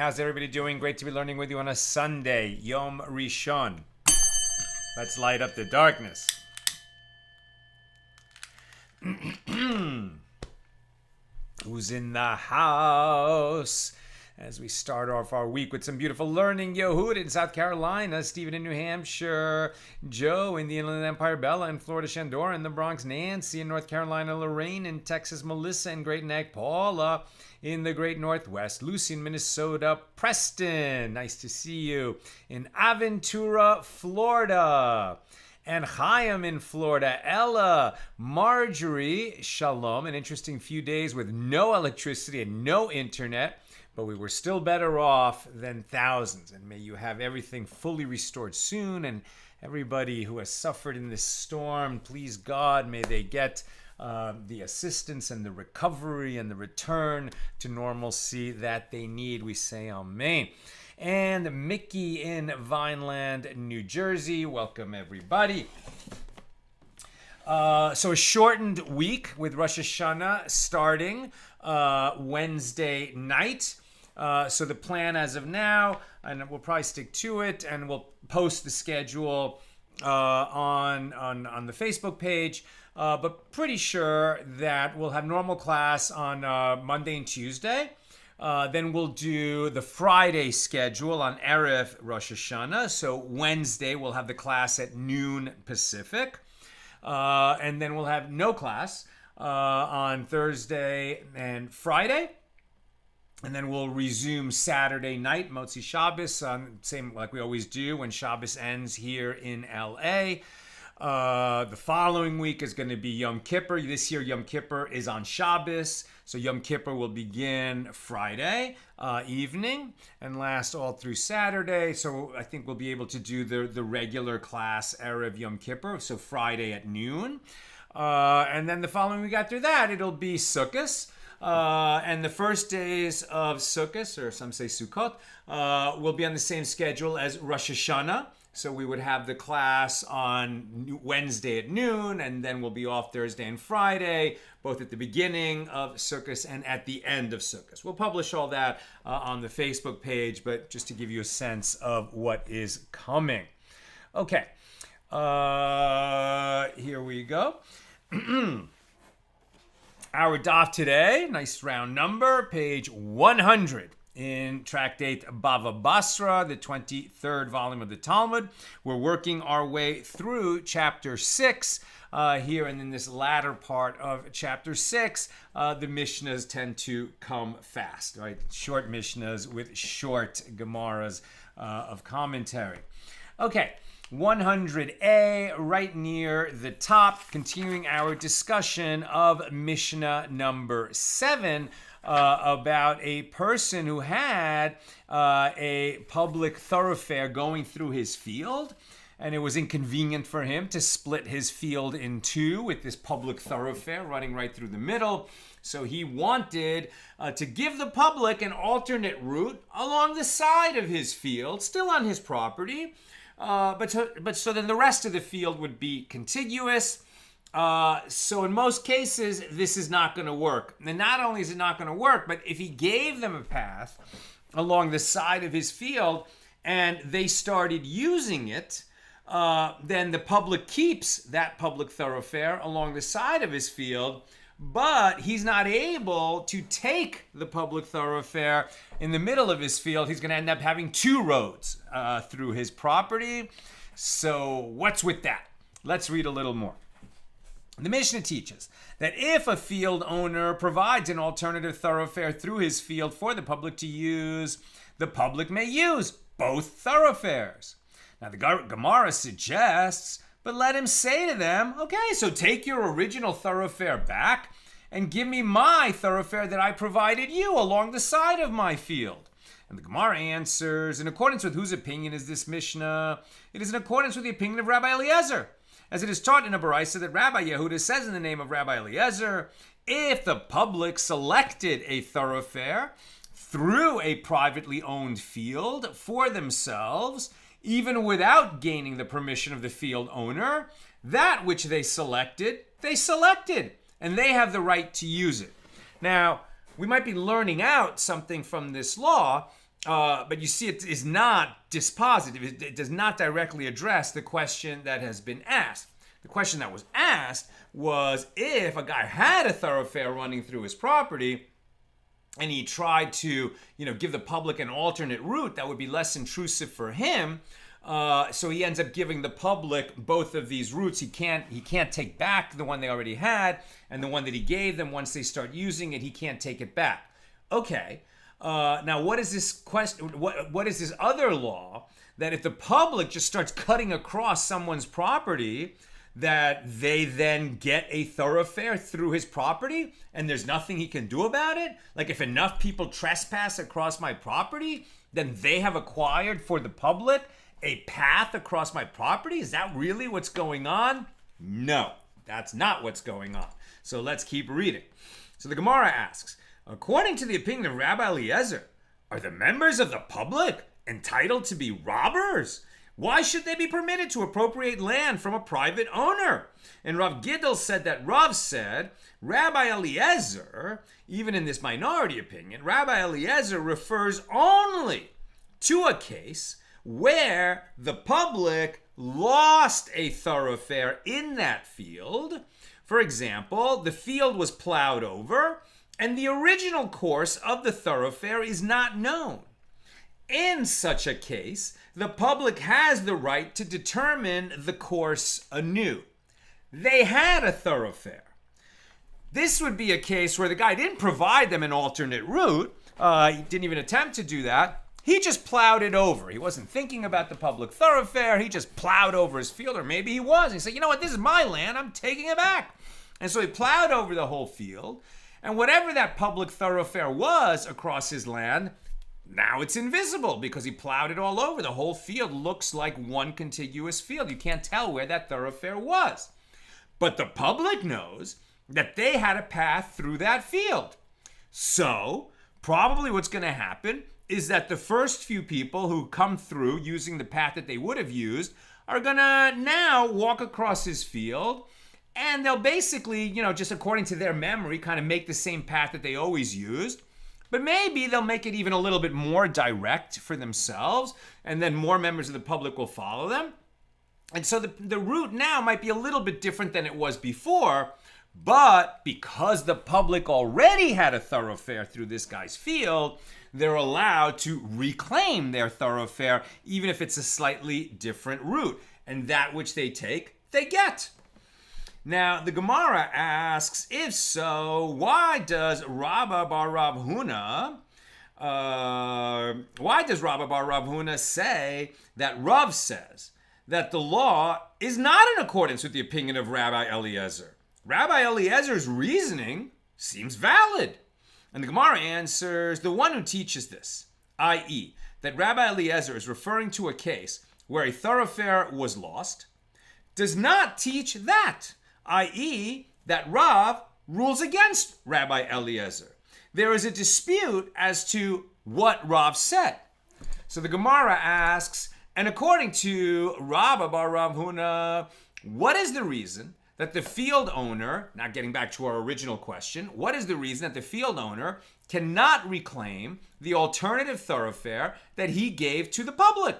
How's everybody doing? Great to be learning with you on a Sunday, Yom Rishon. Let's light up the darkness. Who's in the house? As we start off our week with some beautiful learning. Yehud in South Carolina, Stephen in New Hampshire, Joe in the Inland Empire, Bella in Florida, Shandora in the Bronx, Nancy in North Carolina, Lorraine in Texas, Melissa in Great Neck, Paula in the Great Northwest, Lucy in Minnesota, Preston, nice to see you, in Aventura, Florida, and Chaim in Florida, Ella, Marjorie, Shalom, an interesting few days with no electricity and no internet, but we were still better off than thousands, and may you have everything fully restored soon, and everybody who has suffered in this storm, please God, may they get the assistance and the recovery and the return to normalcy that they need. We say amen. And Mickey in Vineland, New Jersey. Welcome, everybody. So a shortened week with Rosh Hashanah starting Wednesday night. So the plan as of now, and we'll probably stick to it, and we'll post the schedule on the Facebook page. But pretty sure that we'll have normal class on Monday and Tuesday. Then we'll do the Friday schedule on Erev Rosh Hashanah. So Wednesday we'll have the class at noon Pacific. And then we'll have no class on Thursday and Friday. And then we'll resume Saturday night, Motzi Shabbos, same like we always do when Shabbos ends here in LA. The following week is going to be Yom Kippur. This year, Yom Kippur is on Shabbos. So Yom Kippur will begin Friday evening and last all through Saturday. So I think we'll be able to do the regular class Erev Yom Kippur, so Friday at noon. And then the following week after that, it'll be Sukkot. And the first days of Sukkot, or some say Sukkot, will be on the same schedule as Rosh Hashanah. So we would have the class on Wednesday at noon, and then we'll be off Thursday and Friday, both at the beginning of Sukkot and at the end of Sukkot. We'll publish all that on the Facebook page, but just to give you a sense of what is coming. Okay, here we go. Our daf today, nice round number, page 100. In Tractate Bava Basra, the 23rd volume of the Talmud. We're working our way through chapter 6 here, and in this latter part of chapter 6, the Mishnas tend to come fast, right? Short Mishnas with short Gemaras of commentary. Okay, 100a, right near the top, continuing our discussion of Mishnah number 7, about a person who had a public thoroughfare going through his field, and it was inconvenient for him to split his field in two with this public thoroughfare running right through the middle. So he wanted to give the public an alternate route along the side of his field, still on his property, but so then the rest of the field would be contiguous. So in most cases, this is not going to work. And not only is it not going to work, but if he gave them a path along the side of his field and they started using it, then the public keeps that public thoroughfare along the side of his field, but he's not able to take the public thoroughfare in the middle of his field. He's going to end up having two roads through his property. So what's with that? Let's read a little more. The Mishna teaches that if a field owner provides an alternative thoroughfare through his field for the public to use, the public may use both thoroughfares. Now the Gemara suggests, but let him say to them, okay, so take your original thoroughfare back and give me my thoroughfare that I provided you along the side of my field. And the Gemara answers, in accordance with whose opinion is this Mishnah? It is in accordance with the opinion of Rabbi Eliezer. As it is taught in a Baraisa that Rabbi Yehuda says in the name of Rabbi Eliezer, if the public selected a thoroughfare through a privately owned field for themselves, even without gaining the permission of the field owner, that which they selected, and they have the right to use it. Now, we might be learning out something from this law, but you see it is not dispositive. It does not directly address the question that has been asked. The question that was asked was if a guy had a thoroughfare running through his property and he tried to, give the public an alternate route that would be less intrusive for him. So he ends up giving the public both of these routes. He can't take back the one they already had, and the one that he gave them, once they start using it, he can't take it back. Okay. Now, what is this question? What is this other law that if the public just starts cutting across someone's property, that they then get a thoroughfare through his property and there's nothing he can do about it? Like if enough people trespass across my property, then they have acquired for the public a path across my property? Is that really what's going on? No, that's not what's going on. So let's keep reading. So the Gemara asks, according to the opinion of Rabbi Eliezer, are the members of the public entitled to be robbers? Why should they be permitted to appropriate land from a private owner? And Rav Giddel said that Rav said, Rabbi Eliezer, even in this minority opinion, Rabbi Eliezer refers only to a case where the public lost a thoroughfare in that field. For example, the field was plowed over and the original course of the thoroughfare is not known. In such a case, the public has the right to determine the course anew. They had a thoroughfare. This would be a case where the guy didn't provide them an alternate route. He didn't even attempt to do that. He just plowed it over. He wasn't thinking about the public thoroughfare. He just plowed over his field, or maybe he was. He said, you know what, this is my land. I'm taking it back. And so he plowed over the whole field. And whatever that public thoroughfare was across his land, now it's invisible because he plowed it all over. The whole field looks like one contiguous field. You can't tell where that thoroughfare was. But the public knows that they had a path through that field. So probably what's going to happen is that the first few people who come through using the path that they would have used are going to now walk across his field, and they'll basically, just according to their memory, kind of make the same path that they always used. But maybe they'll make it even a little bit more direct for themselves, and then more members of the public will follow them. And so the route now might be a little bit different than it was before, but because the public already had a thoroughfare through this guy's field, they're allowed to reclaim their thoroughfare, even if it's a slightly different route. And that which they take, they get. Now, the Gemara asks, if so, why does Rabba bar Rav Huna say that Rav says that the law is not in accordance with the opinion of Rabbi Eliezer? Rabbi Eliezer's reasoning seems valid. And the Gemara answers, the one who teaches this, i.e., that Rabbi Eliezer is referring to a case where a thoroughfare was lost, does not teach that, i.e., that Rav rules against Rabbi Eliezer. There is a dispute as to what Rav said. So the Gemara asks, and according to Rabba bar Rav Huna, what is the reason that the field owner, now getting back to our original question, what is the reason that the field owner cannot reclaim the alternative thoroughfare that he gave to the public?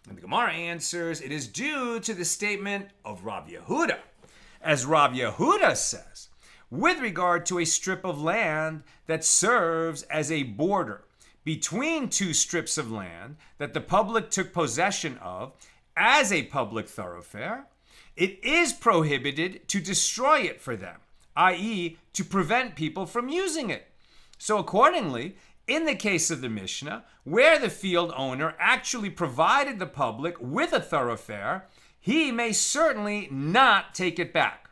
And the Gemara answers, it is due to the statement of Rav Yehuda. As Rav Yehuda says, with regard to a strip of land that serves as a border between two strips of land that the public took possession of as a public thoroughfare, it is prohibited to destroy it for them, i.e., to prevent people from using it. So accordingly, in the case of the Mishnah, where the field owner actually provided the public with a thoroughfare, he may certainly not take it back.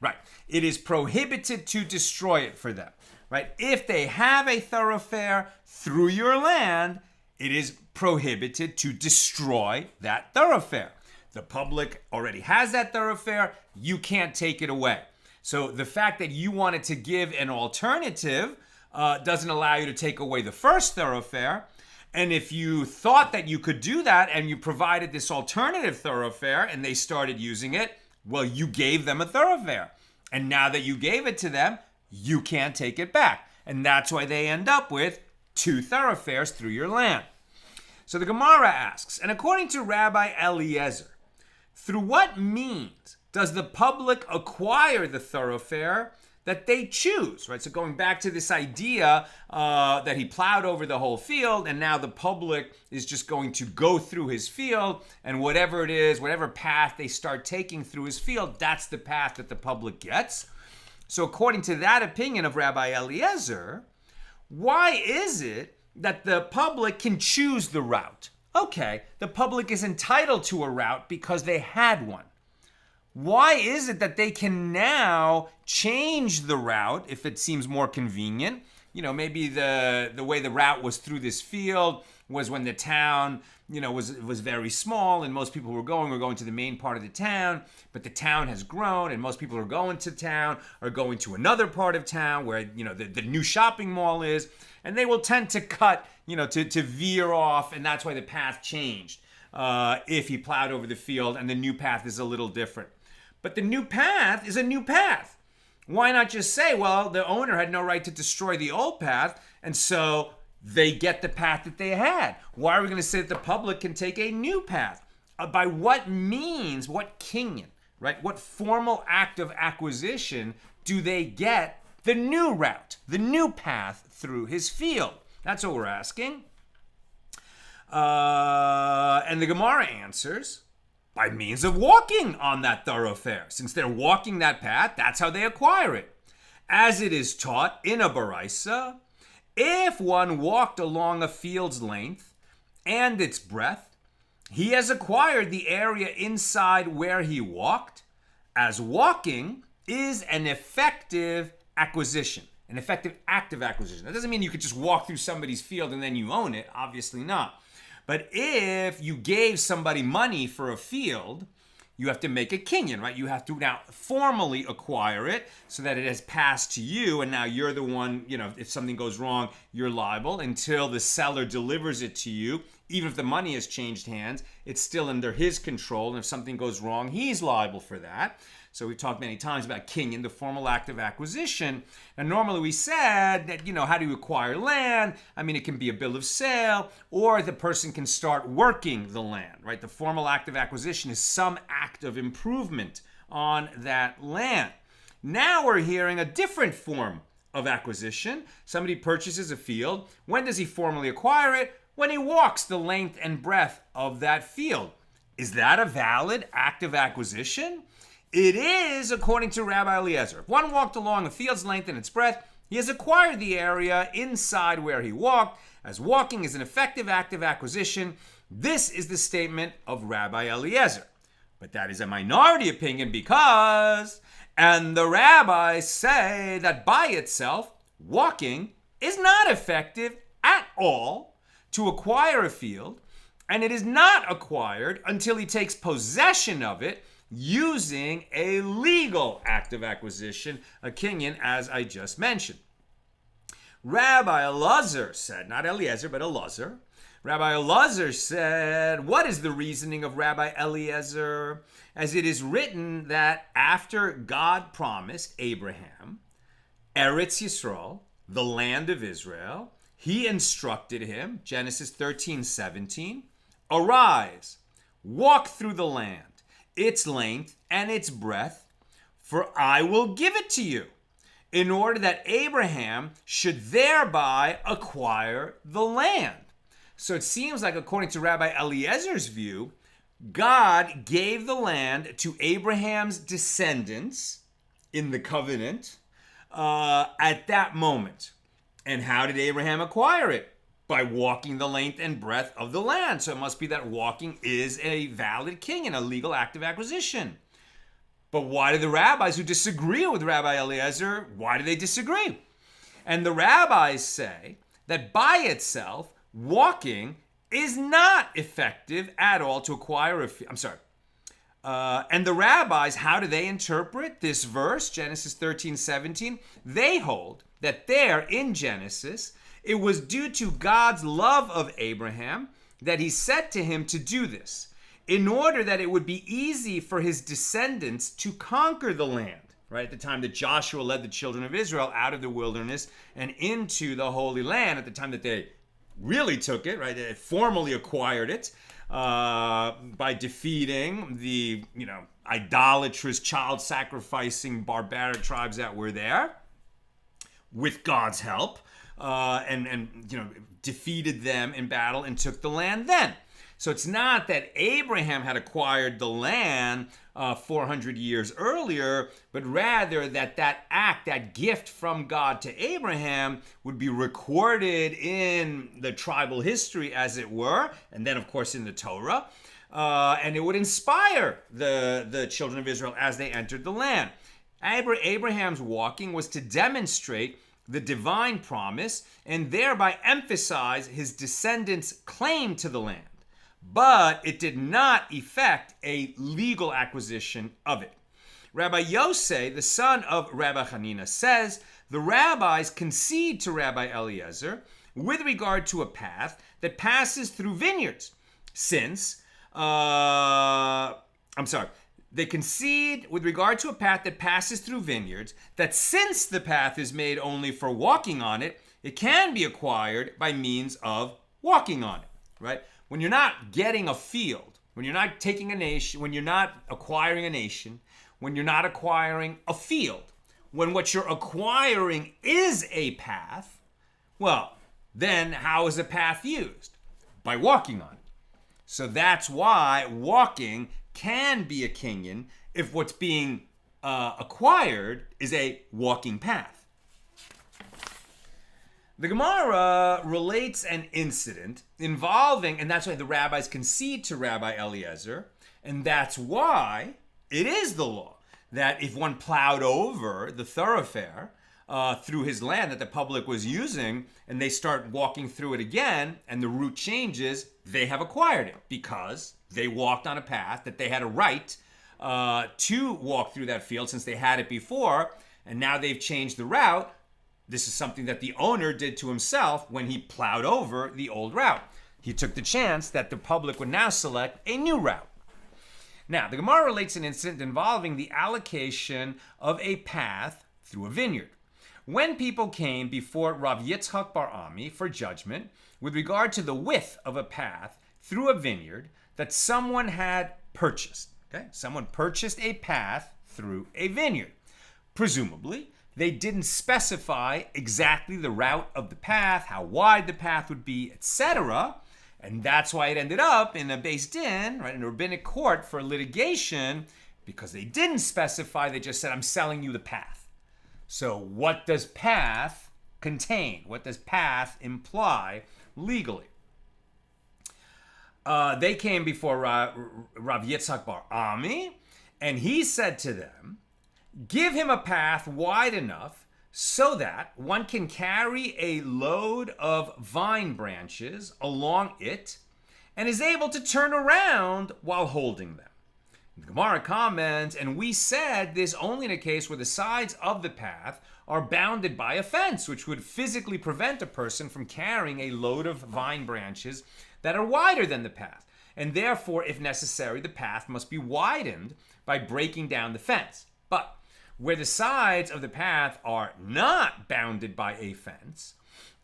Right. It is prohibited to destroy it for them. Right. If they have a thoroughfare through your land, it is prohibited to destroy that thoroughfare. The public already has that thoroughfare. You can't take it away. So the fact that you wanted to give an alternative doesn't allow you to take away the first thoroughfare. And if you thought that you could do that and you provided this alternative thoroughfare and they started using it, well, you gave them a thoroughfare. And now that you gave it to them, you can't take it back. And that's why they end up with two thoroughfares through your land. So the Gemara asks, and according to Rabbi Eliezer, through what means does the public acquire the thoroughfare that they choose, right? So going back to this idea that he plowed over the whole field and now the public is just going to go through his field, and whatever it is, whatever path they start taking through his field, that's the path that the public gets. So according to that opinion of Rabbi Eliezer, why is it that the public can choose the route? Okay, the public is entitled to a route because they had one. Why is it that they can now change the route if it seems more convenient? You know, maybe the way the route was through this field was when the town, you know, was very small and most people were going to the main part of the town, but the town has grown and most people who are going to town are going to another part of town where, you know, the new shopping mall is, and they will tend to cut, you know, to veer off, and that's why the path changed if he plowed over the field and the new path is a little different. But the new path is a new path. Why not just say, well, the owner had no right to destroy the old path, and so they get the path that they had? Why are we going to say that the public can take a new path? By what means, what kinyan, right? What formal act of acquisition do they get the new route, the new path through his field? That's what we're asking. And the Gemara answers, by means of walking on that thoroughfare. Since they're walking that path, that's how they acquire it. As it is taught in a baraisa, if one walked along a field's length and its breadth, he has acquired the area inside where he walked, as walking is an effective acquisition, an effective active acquisition. That doesn't mean you could just walk through somebody's field and then you own it, obviously not. But if you gave somebody money for a field, you have to make a kinyan, right? You have to now formally acquire it so that it has passed to you, and now you're the one, you know, if something goes wrong, you're liable until the seller delivers it to you. Even if the money has changed hands, it's still under his control, and if something goes wrong, he's liable for that. So we talked many times about kinyan, the formal act of acquisition. And normally we said that, you know, how do you acquire land? I mean, it can be a bill of sale, or the person can start working the land, right? The formal act of acquisition is some act of improvement on that land. Now we're hearing a different form of acquisition. Somebody purchases a field. When does he formally acquire it? When he walks the length and breadth of that field. Is that a valid act of acquisition? It is, according to Rabbi Eliezer. If one walked along a field's length and its breadth, he has acquired the area inside where he walked, as walking is an effective act of acquisition. This is the statement of Rabbi Eliezer. But that is a minority opinion because, and the rabbis say that by itself, walking is not effective at all to acquire a field, and it is not acquired until he takes possession of it using a legal act of acquisition, a kinyan, as I just mentioned. Rabbi Elazar said, not Eliezer, but Elazar. Rabbi Elazar said, what is the reasoning of Rabbi Eliezer? as it is written that after God promised Abraham Eretz Yisrael, the land of Israel, he instructed him, Genesis 13:17, arise, walk through the land, its length and its breadth, for I will give it to you, in order that Abraham should thereby acquire the land. So it seems like, according to Rabbi Eliezer's view, God gave the land to Abraham's descendants in the covenant at that moment. And how did Abraham acquire it? By walking the length and breadth of the land. So it must be that walking is a valid king and a legal act of acquisition. But why do the rabbis who disagree with Rabbi Eliezer, why do they disagree? And the rabbis say that by itself, walking is not effective at all to acquire a field. And the rabbis, how do they interpret this verse, Genesis 13:17? They hold that there in Genesis, it was due to God's love of Abraham that he said to him to do this, in order that it would be easy for his descendants to conquer the land, right? At the time that Joshua led the children of Israel out of the wilderness and into the Holy Land, at the time that they really took it, right? They formally acquired it by defeating the, idolatrous, child-sacrificing, barbaric tribes that were there with God's help, and defeated them in battle and took the land then. So it's not that Abraham had acquired the land 400 years earlier, but rather that act, that gift from God to Abraham would be recorded in the tribal history, as it were, and then, of course, in the Torah, and it would inspire the children of Israel as they entered the land. Abraham's walking was to demonstrate the divine promise and thereby emphasize his descendants' claim to the land. But it did not effect a legal acquisition of it. Rabbi Yosei, the son of Rabbi Hanina, says the rabbis concede to Rabbi Eliezer with regard to a path that passes through vineyards, since, they concede with regard to a path that passes through vineyards, that since the path is made only for walking on it, it can be acquired by means of walking on it, right? When you're not getting a field, when you're not taking a nation, when you're not acquiring a nation, when you're not acquiring a field, when what you're acquiring is a path, well, then how is a path used? By walking on it. So that's why walking can be a kinyan if what's being acquired is a walking path. The Gemara relates an incident involving, and that's why the rabbis concede to Rabbi Eliezer, and that's why it is the law that if one plowed over the thoroughfare through his land that the public was using, and they start walking through it again, and the route changes, they have acquired it because they walked on a path that they had a right to walk through that field since they had it before, and now they've changed the route. This is something that the owner did to himself when he plowed over the old route. He took the chance that the public would now select a new route. Now, the Gemara relates an incident involving the allocation of a path through a vineyard. When people came before Rav Yitzchak Bar Ami for judgment with regard to the width of a path through a vineyard that someone had purchased, okay? Someone purchased a path through a vineyard. Presumably, they didn't specify exactly the route of the path, how wide the path would be, etc. And that's why it ended up in a Beis Din, right, in a rabbinic court for litigation, because they didn't specify. They just said, I'm selling you the path. So what does path contain? What does path imply legally? They came before Rav Yitzchak Bar Ami, and he said to them, give him a path wide enough so that one can carry a load of vine branches along it and is able to turn around while holding them. The Gemara comments, and we said this only in a case where the sides of the path are bounded by a fence, which would physically prevent a person from carrying a load of vine branches that are wider than the path. and therefore, if necessary, the path must be widened by breaking down the fence. But where the sides of the path are not bounded by a fence,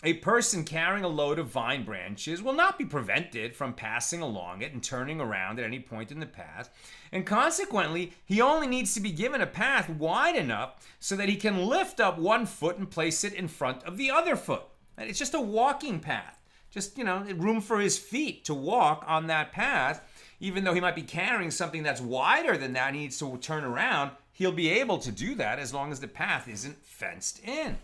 a person carrying a load of vine branches will not be prevented from passing along it and turning around at any point in the path. And consequently, he only needs to be given a path wide enough so that he can lift up one foot and place it in front of the other foot. And it's just a walking path. Just, room for his feet to walk on that path. Even though he might be carrying something that's wider than that and he needs to turn around, he'll be able to do that as long as the path isn't fenced in.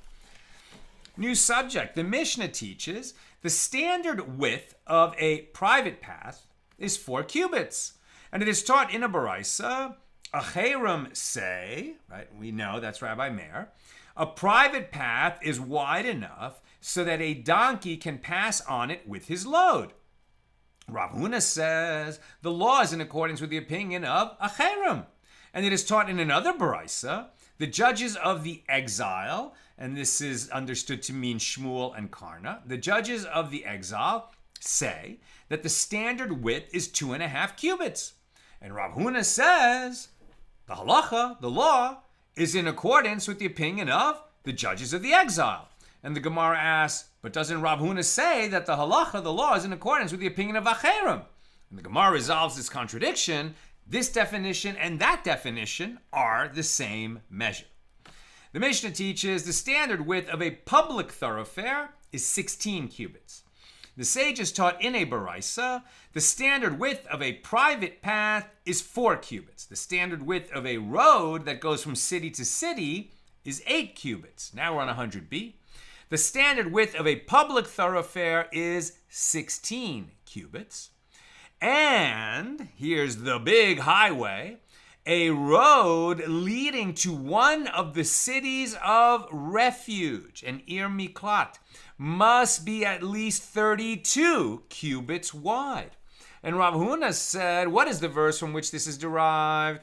New subject. The Mishna teaches the standard width of a private path is 4 cubits. And it is taught in a baraisa. Acherim say, right, we know that's Rabbi Meir, a private path is wide enough so that a donkey can pass on it with his load. Rav Huna says the law is in accordance with the opinion of Acherim. And it is taught in another baraisa, the judges of the exile, and this is understood to mean Shmuel and Karna, the judges of the exile say that the standard width is 2.5 cubits. And Rav Huna says the halacha, the law, is in accordance with the opinion of the judges of the exile. And the Gemara asks, but doesn't Rav Huna say that the halacha, the law, is in accordance with the opinion of Acherim? And the Gemara resolves this contradiction. This definition and that definition are the same measure. The Mishnah teaches the standard width of a public thoroughfare is 16 cubits. The sages taught in a baraisa the standard width of a private path is 4 cubits. The standard width of a road that goes from city to city is 8 cubits. Now we're on 100b. The standard width of a public thoroughfare is 16 cubits. And here's the big highway, a road leading to one of the cities of refuge, an Ir Miklat, must be at least 32 cubits wide. And Rav Huna said, what is the verse from which this is derived?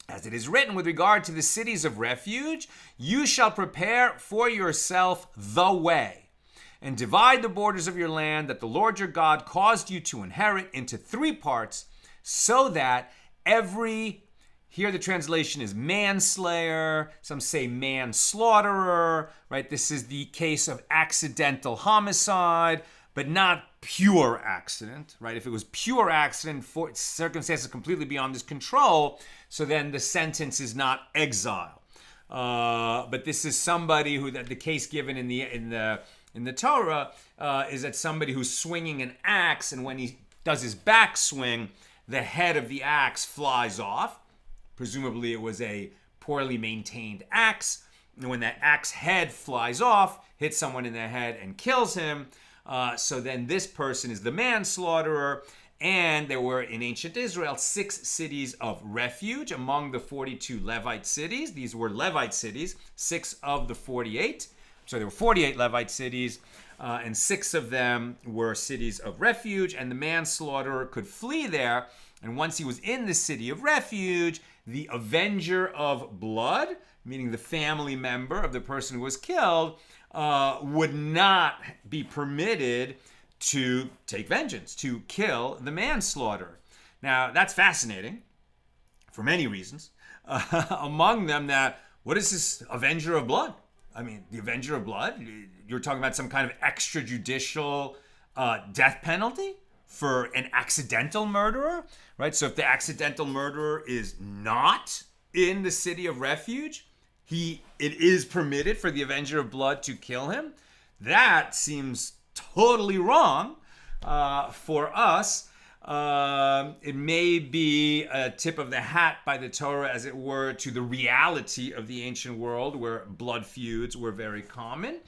As it is written with regard to the cities of refuge, you shall prepare for yourself the way and divide the borders of your land that the Lord your God caused you to inherit into 3 parts, so that here the translation is manslayer, some say manslaughterer, right? This is the case of accidental homicide, but not pure accident, right? If it was pure accident, circumstances completely beyond his control, so then the sentence is not exile. But this is somebody who, the case given in the Torah is that somebody who's swinging an axe, and when he does his backswing, the head of the axe flies off. Presumably it was a poorly maintained axe. And when that axe head flies off, hits someone in the head and kills him. So then this person is the manslaughterer. And there were in ancient Israel 6 cities of refuge among the 42 Levite cities. These were Levite cities, 6 of the 48. So there were 48 Levite cities, and 6 of them were cities of refuge, and the manslaughterer could flee there. And once he was in the city of refuge, the avenger of blood, meaning the family member of the person who was killed, would not be permitted to take vengeance, to kill the manslaughterer. Now, that's fascinating for many reasons. Among them, what is this avenger of blood? I mean, the avenger of blood, you're talking about some kind of extrajudicial death penalty for an accidental murderer, right? So if the accidental murderer is not in the city of refuge, it is permitted for the avenger of blood to kill him. That seems totally wrong for us. It may be a tip of the hat by the Torah, as it were, to the reality of the ancient world where blood feuds were very common.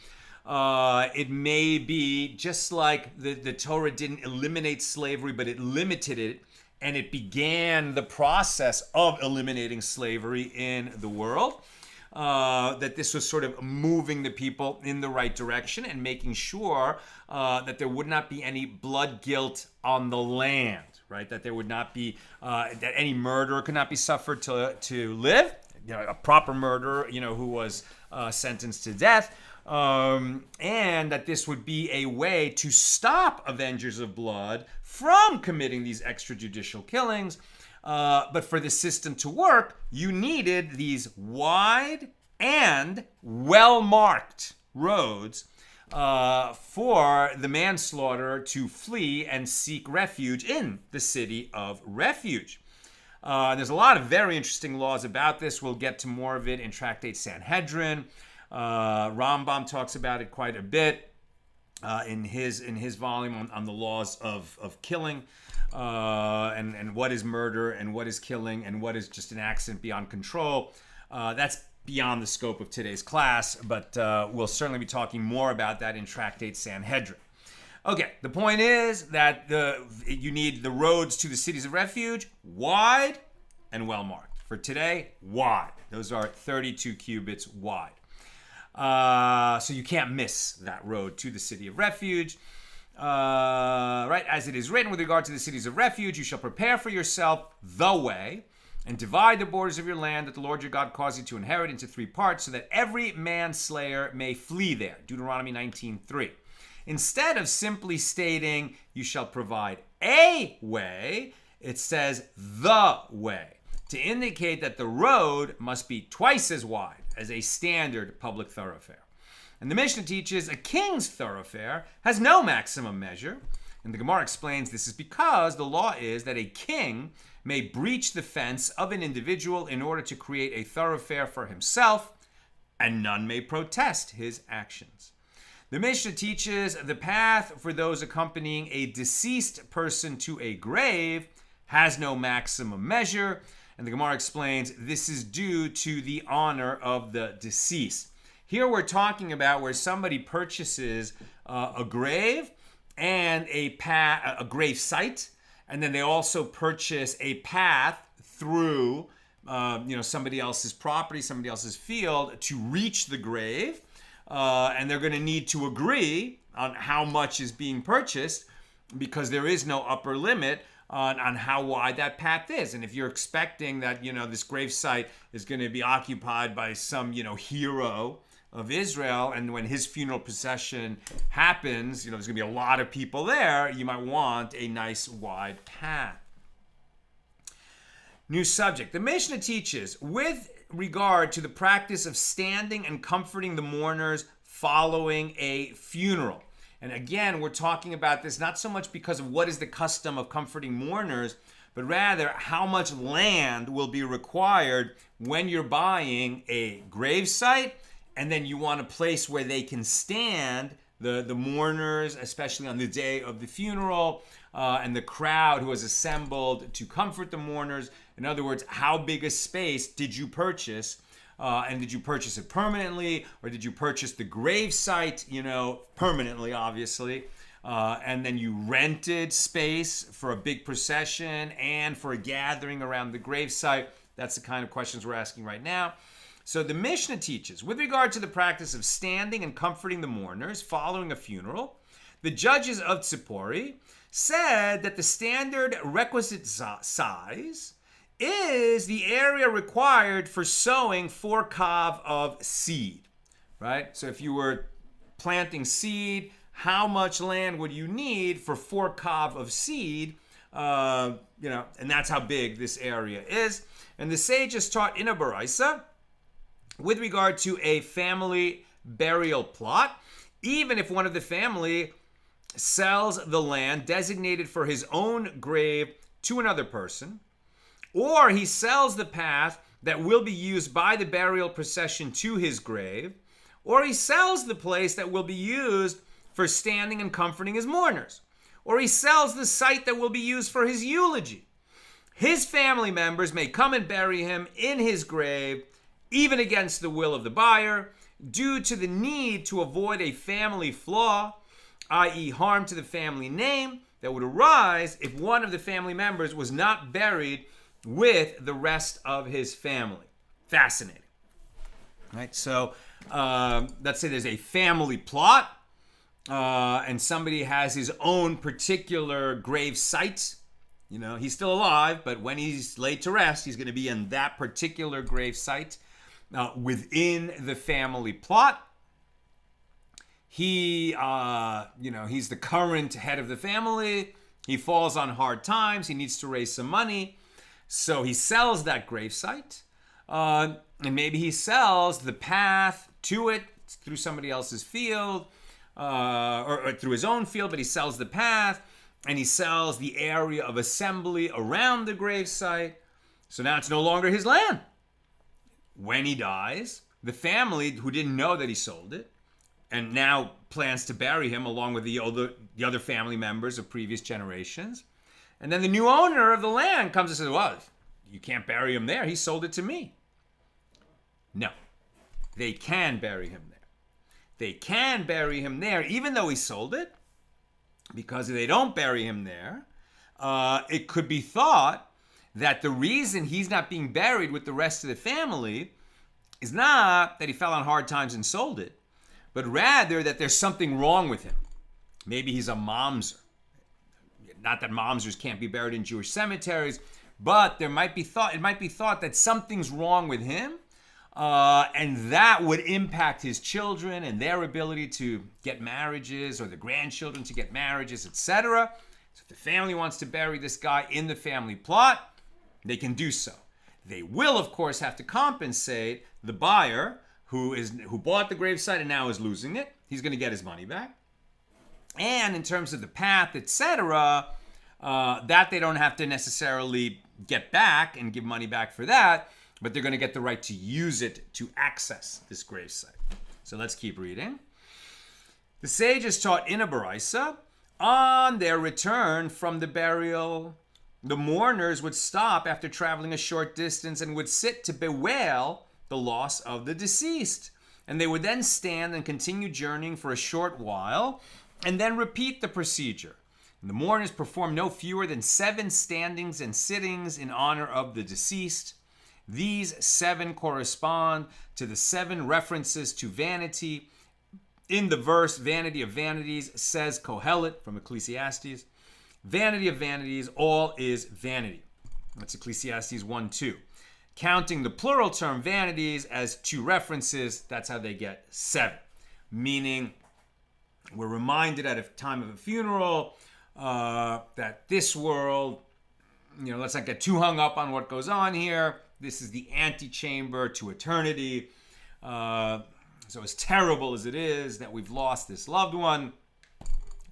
It may be just like the Torah didn't eliminate slavery, but it limited it, and it began the process of eliminating slavery in the world. That this was sort of moving the people in the right direction and making sure that there would not be any blood guilt on the land, right? That there would not be, that any murderer could not be suffered to live, a proper murderer, who was sentenced to death. and that this would be a way to stop avengers of blood from committing these extrajudicial killings. But for the system to work, you needed these wide and well-marked roads for the manslaughterer to flee and seek refuge in the city of refuge. There's a lot of very interesting laws about this. We'll get to more of it in Tractate Sanhedrin. Rambam talks about it quite a bit in his volume on the laws of killing and what is murder and what is killing and what is just an accident beyond control. That's beyond the scope of today's class, but we'll certainly be talking more about that in Tractate Sanhedrin. Okay, the point is that you need the roads to the cities of refuge wide and well marked. For today, wide. Those are 32 cubits wide. So you can't miss that road to the city of refuge. Right, as it is written with regard to the cities of refuge, you shall prepare for yourself the way and divide the borders of your land that the Lord your God caused you to inherit into 3 parts, so that every manslayer may flee there. Deuteronomy 19:3. Instead of simply stating, you shall provide a way, it says the way, to indicate that the road must be twice as wide as a standard public thoroughfare. And the Mishnah teaches a king's thoroughfare has no maximum measure. And the Gemara explains this is because the law is that a king may breach the fence of an individual in order to create a thoroughfare for himself, and none may protest his actions. The Mishnah teaches the path for those accompanying a deceased person to a grave has no maximum measure. And the Gemara explains this is due to the honor of the deceased. Here we're talking about where somebody purchases a grave and a grave site, and then they also purchase a path through somebody else's property, somebody else's field to reach the grave. And they're going to need to agree on how much is being purchased, because there is no upper limit on how wide that path is. And if you're expecting that, this grave site is going to be occupied by some, hero of Israel, and when his funeral procession happens, there's going to be a lot of people there, you might want a nice wide path. New subject. The Mishnah teaches, with regard to the practice of standing and comforting the mourners following a funeral. And again, we're talking about this not so much because of what is the custom of comforting mourners, but rather how much land will be required when you're buying a gravesite, and then you want a place where they can stand, the mourners, especially on the day of the funeral, and the crowd who has assembled to comfort the mourners. In other words, how big a space did you purchase? And did you purchase it permanently, or did you purchase the grave site, permanently, obviously, and then you rented space for a big procession and for a gathering around the grave site? That's the kind of questions we're asking right now. So the Mishnah teaches, with regard to the practice of standing and comforting the mourners following a funeral, the judges of Tzipori said that the standard requisite size is the area required for sowing 4 kav of seed, right? So if you were planting seed, how much land would you need for 4 kav of seed? And that's how big this area is. And the sages taught in a baraisa, with regard to a family burial plot, even if one of the family sells the land designated for his own grave to another person, or he sells the path that will be used by the burial procession to his grave, or he sells the place that will be used for standing and comforting his mourners, or he sells the site that will be used for his eulogy, his family members may come and bury him in his grave, even against the will of the buyer, due to the need to avoid a family flaw, i.e. harm to the family name, that would arise if one of the family members was not buried with the rest of his family. Fascinating. Right? So let's say there's a family plot, and somebody has his own particular grave site. He's still alive, but when he's laid to rest, he's going to be in that particular grave site within the family plot. he's the current head of the family. He falls on hard times. He needs to raise some money. So he sells that gravesite. And maybe he sells the path to it through somebody else's field, or through his own field, but he sells the path, and he sells the area of assembly around the gravesite. So now it's no longer his land. When he dies, the family who didn't know that he sold it, and now plans to bury him along with the other family members of previous generations. And then the new owner of the land comes and says, well, you can't bury him there. He sold it to me. No, they can bury him there. They can bury him there, even though he sold it, because if they don't bury him there, it could be thought that the reason he's not being buried with the rest of the family is not that he fell on hard times and sold it, but rather that there's something wrong with him. Maybe he's a mamzer. Not that mamzers can't be buried in Jewish cemeteries, but it might be thought that something's wrong with him, and that would impact his children and their ability to get marriages, or the grandchildren to get marriages, etc. So if the family wants to bury this guy in the family plot, they can do so. They will, of course, have to compensate the buyer who bought the gravesite and now is losing it. He's going to get his money back. And in terms of the path, etc., that they don't have to necessarily get back and give money back for that, but they're going to get the right to use it to access this gravesite. So let's keep reading. The sages taught in a Baraisa, on their return from the burial, the mourners would stop after traveling a short distance and would sit to bewail the loss of the deceased. And they would then stand and continue journeying for a short while and then repeat the procedure. And the mourners perform no fewer than 7 standings and sittings in honor of the deceased. These 7 correspond to the 7 references to vanity. In the verse, vanity of vanities, says Kohelet from Ecclesiastes, vanity of vanities, all is vanity. That's Ecclesiastes 1:2. Counting the plural term vanities as 2 references, that's how they get 7. Meaning, we're reminded at a time of a funeral that this world, let's not get too hung up on what goes on here. This is the antechamber to eternity. So as terrible as it is that we've lost this loved one,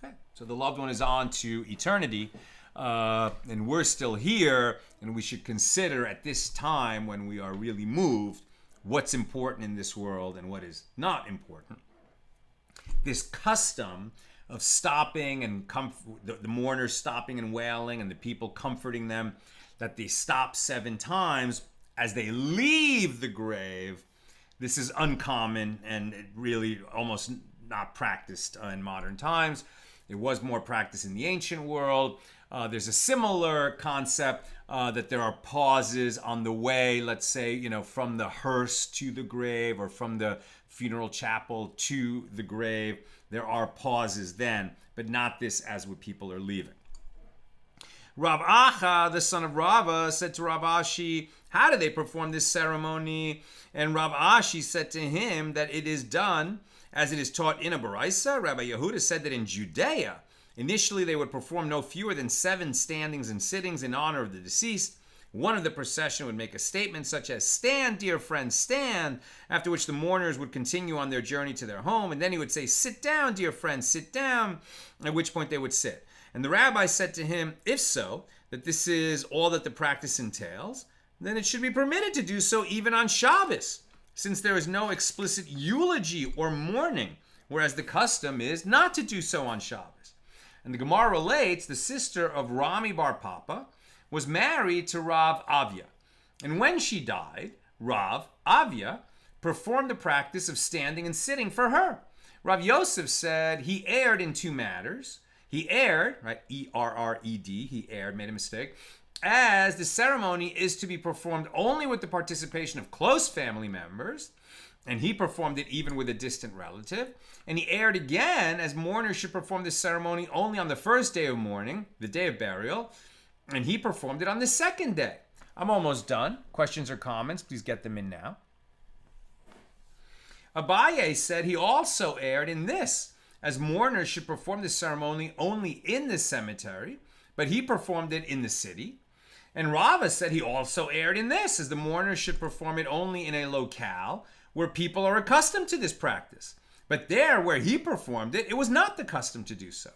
okay, so the loved one is on to eternity, and we're still here, and we should consider at this time when we are really moved what's important in this world and what is not important. This custom of stopping and the mourners stopping and wailing and the people comforting them, that they stop 7 times as they leave the grave, this is uncommon and really almost not practiced in modern times. It was more practiced in the ancient world. There's a similar concept that there are pauses on the way, let's say, from the hearse to the grave or from the funeral chapel to the grave. There are pauses then, but not this as when people are leaving. Rav Acha, the son of Rava, said to Rav Ashi, how do they perform this ceremony? And Rav Ashi said to him that it is done as it is taught in a Baraisa. Rabbi Yehuda said that in Judea, initially they would perform no fewer than 7 standings and sittings in honor of the deceased. One of the procession would make a statement such as, stand, dear friends, stand, after which the mourners would continue on their journey to their home, and then he would say, sit down, dear friends, sit down, at which point they would sit. And the rabbi said to him, if so, that this is all that the practice entails, then it should be permitted to do so even on Shabbos, since there is no explicit eulogy or mourning, whereas the custom is not to do so on Shabbos. And the Gemara relates, the sister of Rami Bar Papa was married to Rav Avia. And when she died, Rav Avia performed the practice of standing and sitting for her. Rav Yosef said he erred in 2 matters. He erred, right, E-R-R-E-D, he erred, made a mistake, as the ceremony is to be performed only with the participation of close family members, and he performed it even with a distant relative. And he erred again, as mourners should perform this ceremony only on the first day of mourning, the day of burial, and he performed it on the 2nd day. I'm almost done. Questions or comments, please get them in now. Abaye said he also erred in this, as mourners should perform the ceremony only in the cemetery, but he performed it in the city. And Rava said he also erred in this, as the mourners should perform it only in a locale where people are accustomed to this practice. But there, where he performed it, it was not the custom to do so.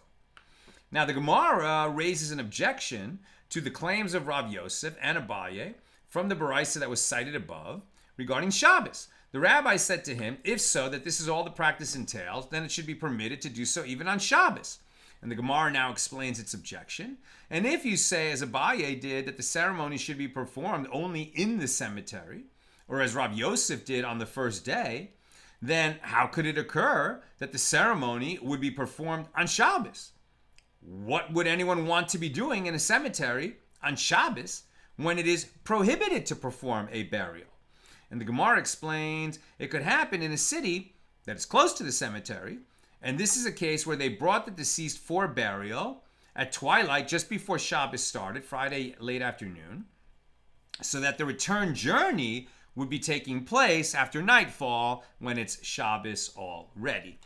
Now, the Gemara raises an objection to the claims of Rav Yosef and Abaye from the Baraisa that was cited above regarding Shabbos. The rabbi said to him, if so, that this is all the practice entails, then it should be permitted to do so even on Shabbos. And the Gemara now explains its objection. And if you say, as Abaye did, that the ceremony should be performed only in the cemetery, or as Rav Yosef did on the first day, then how could it occur that the ceremony would be performed on Shabbos? What would anyone want to be doing in a cemetery on Shabbos when it is prohibited to perform a burial? And the Gemara explains it could happen in a city that is close to the cemetery, and this is a case where they brought the deceased for burial at twilight just before Shabbos started, Friday late afternoon, so that the return journey would be taking place after nightfall when it's Shabbos already.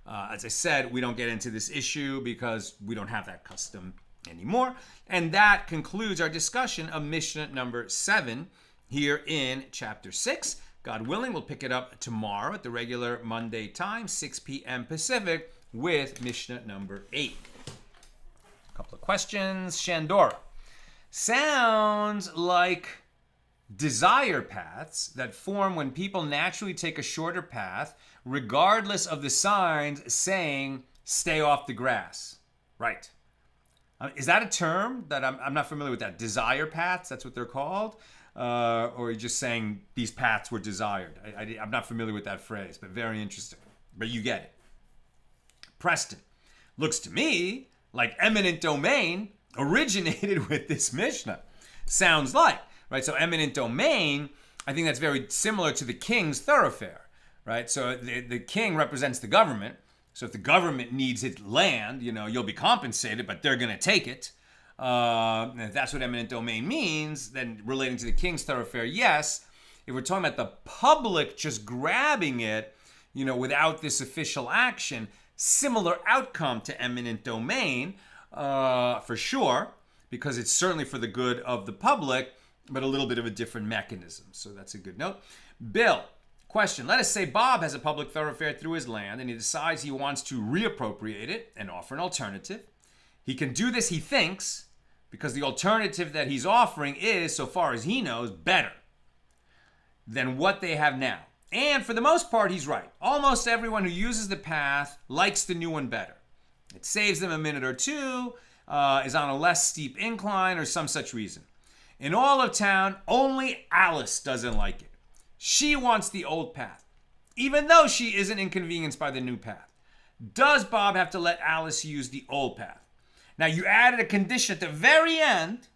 As I said, we don't get into this issue because we don't have that custom anymore. And that concludes our discussion of Mishnah number 7 here in chapter 6. God willing, we'll pick it up tomorrow at the regular Monday time, 6 p.m. Pacific, with Mishnah number 8. A couple of questions. Shandora. Sounds like desire paths that form when people naturally take a shorter path, regardless of the signs saying, stay off the grass. Right. Is that a term that I'm not familiar with that? Desire paths, that's what they're called? Or are you just saying these paths were desired? I'm not familiar with that phrase, but very interesting. But you get it. Preston. Looks to me like eminent domain originated with this Mishnah. Sounds like, right? So eminent domain, I think that's very similar to the king's thoroughfare, right? So the king represents the government. So if the government needs its land, you'll be compensated, but they're going to take it. If that's what eminent domain means, then relating to the king's thoroughfare, yes. If we're talking about the public just grabbing it, without this official action, similar outcome to eminent domain, for sure, because it's certainly for the good of the public, but a little bit of a different mechanism. So that's a good note. Bill, question. Let us say Bob has a public thoroughfare through his land, and he decides he wants to reappropriate it and offer an alternative. He can do this, he thinks, because the alternative that he's offering is, so far as he knows, better than what they have now. And for the most part, he's right. Almost everyone who uses the path likes the new one better. It saves them a minute or two, is on a less steep incline, or some such reason. In all of town, only Alice doesn't like it. She wants the old path, even though she isn't inconvenienced by the new path. Does Bob have to let Alice use the old path? Now, you added a condition at the very end,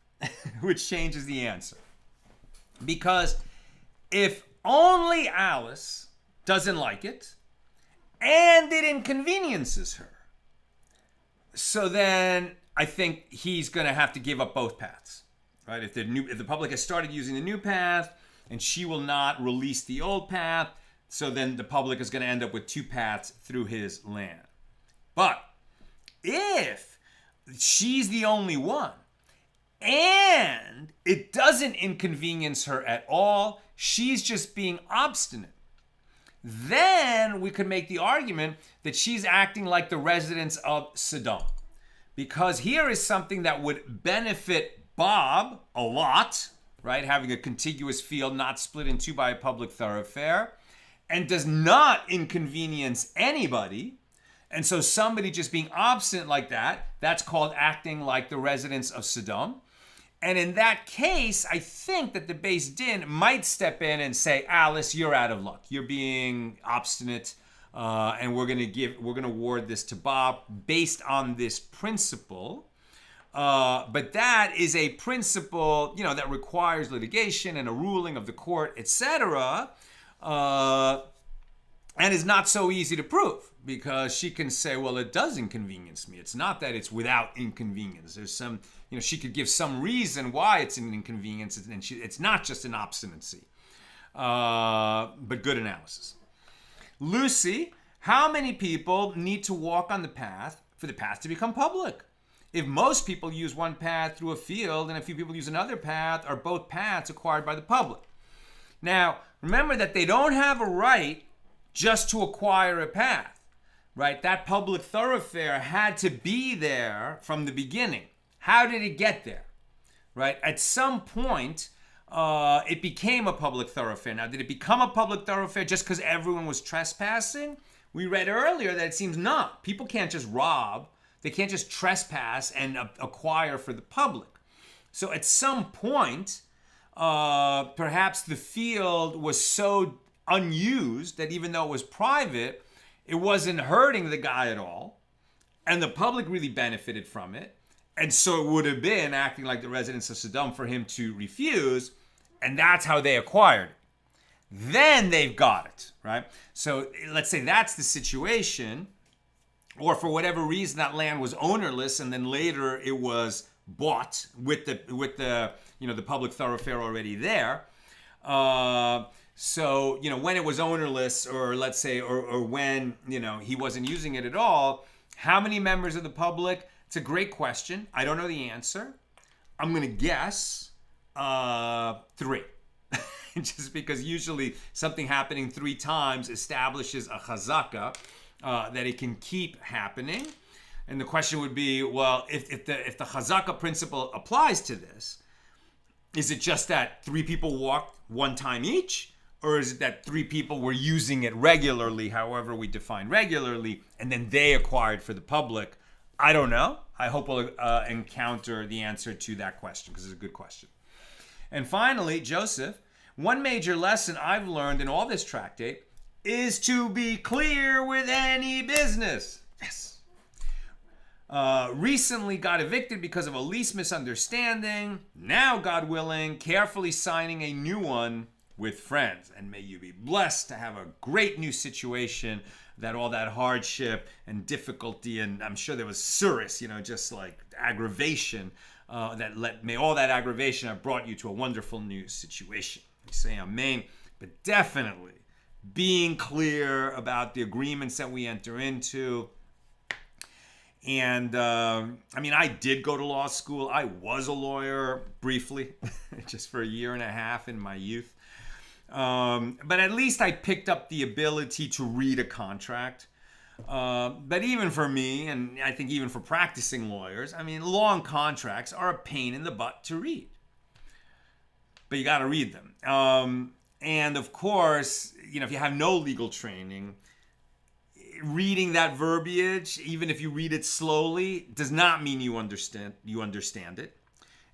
which changes the answer. Because if only Alice doesn't like it, and it inconveniences her, so then I think he's going to have to give up both paths, right? If the public has started using the new path, and she will not release the old path, so then the public is going to end up with two paths through his land. But if she's the only one, and it doesn't inconvenience her at all, she's just being obstinate, then we could make the argument that she's acting like the residents of Sodom. Because here is something that would benefit Bob a lot, right? Having a contiguous field not split in two by a public thoroughfare, and does not inconvenience anybody. And so somebody just being obstinate like that, that's called acting like the residents of Sodom. And in that case, I think that the Beis Din might step in and say, Alice, you're out of luck. You're being obstinate, and we're going to award this to Bob based on this principle. But that is a principle, that requires litigation and a ruling of the court, etc., and is not so easy to prove, because she can say, well, it does inconvenience me. It's not that it's without inconvenience. There's some, she could give some reason why it's an inconvenience, and it's not just an obstinacy. But good analysis. Lucy, How many people need to walk on the path for the path to become public? If most people use one path through a field and a few people use another path, are both paths acquired by the public? Now, remember that they don't have a right just to acquire a path, right? That public thoroughfare had to be there from the beginning. How did it get there, right? At some point, it became a public thoroughfare. Now, did it become a public thoroughfare just because everyone was trespassing? We read earlier that it seems not. People can't just rob. They can't just trespass and acquire for the public. So at some point, perhaps the field was so unused that even though it was private, it wasn't hurting the guy at all. And the public really benefited from it. And so it would have been acting like the residents of Sodom for him to refuse. And that's how they acquired it. Then they've got it, right? So let's say that's the situation. Or for whatever reason, that land was ownerless, and then later it was bought with the the public thoroughfare already there. So when it was ownerless, or let's say, or when he wasn't using it at all, how many members of the public? It's a great question. I don't know the answer. I'm gonna guess 3. Just because usually something happening 3 times establishes a chazaka. That it can keep happening. And the question would be, well, if the chazaka principle applies to this, is it just that 3 people walked 1 time each? Or is it that 3 people were using it regularly, however we define regularly, and then they acquired for the public? I don't know. I hope we'll encounter the answer to that question, because it's a good question. And finally, Joseph, one major lesson I've learned in all this tractate is to be clear with any business. Yes. Recently got evicted because of a lease misunderstanding. Now, God willing, carefully signing a new one with friends. And may you be blessed to have a great new situation, that all that hardship and difficulty, and I'm sure there was surus, just like aggravation, may all that aggravation have brought you to a wonderful new situation. We say amen, but definitely being clear about the agreements that we enter into. And I did go to law school. I was a lawyer briefly, just for 1.5 years in my youth. But at least I picked up the ability to read a contract. But even for me, and I think even for practicing lawyers, long contracts are a pain in the butt to read. But you got to read them. And of course, if you have no legal training, reading that verbiage, even if you read it slowly, does not mean you understand it.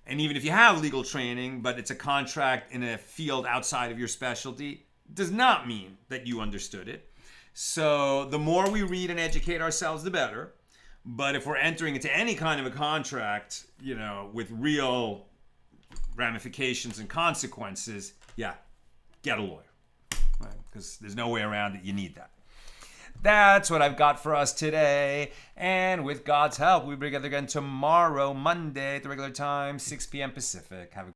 And even if you have legal training, but it's a contract in a field outside of your specialty, does not mean that you understood it. So the more we read and educate ourselves, the better. But if we're entering into any kind of a contract, with real ramifications and consequences, get a lawyer, right? Because there's no way around it. You need that. That's what I've got for us today. And with God's help, we'll be together again tomorrow, Monday, at the regular time, 6 p.m. Pacific. Have a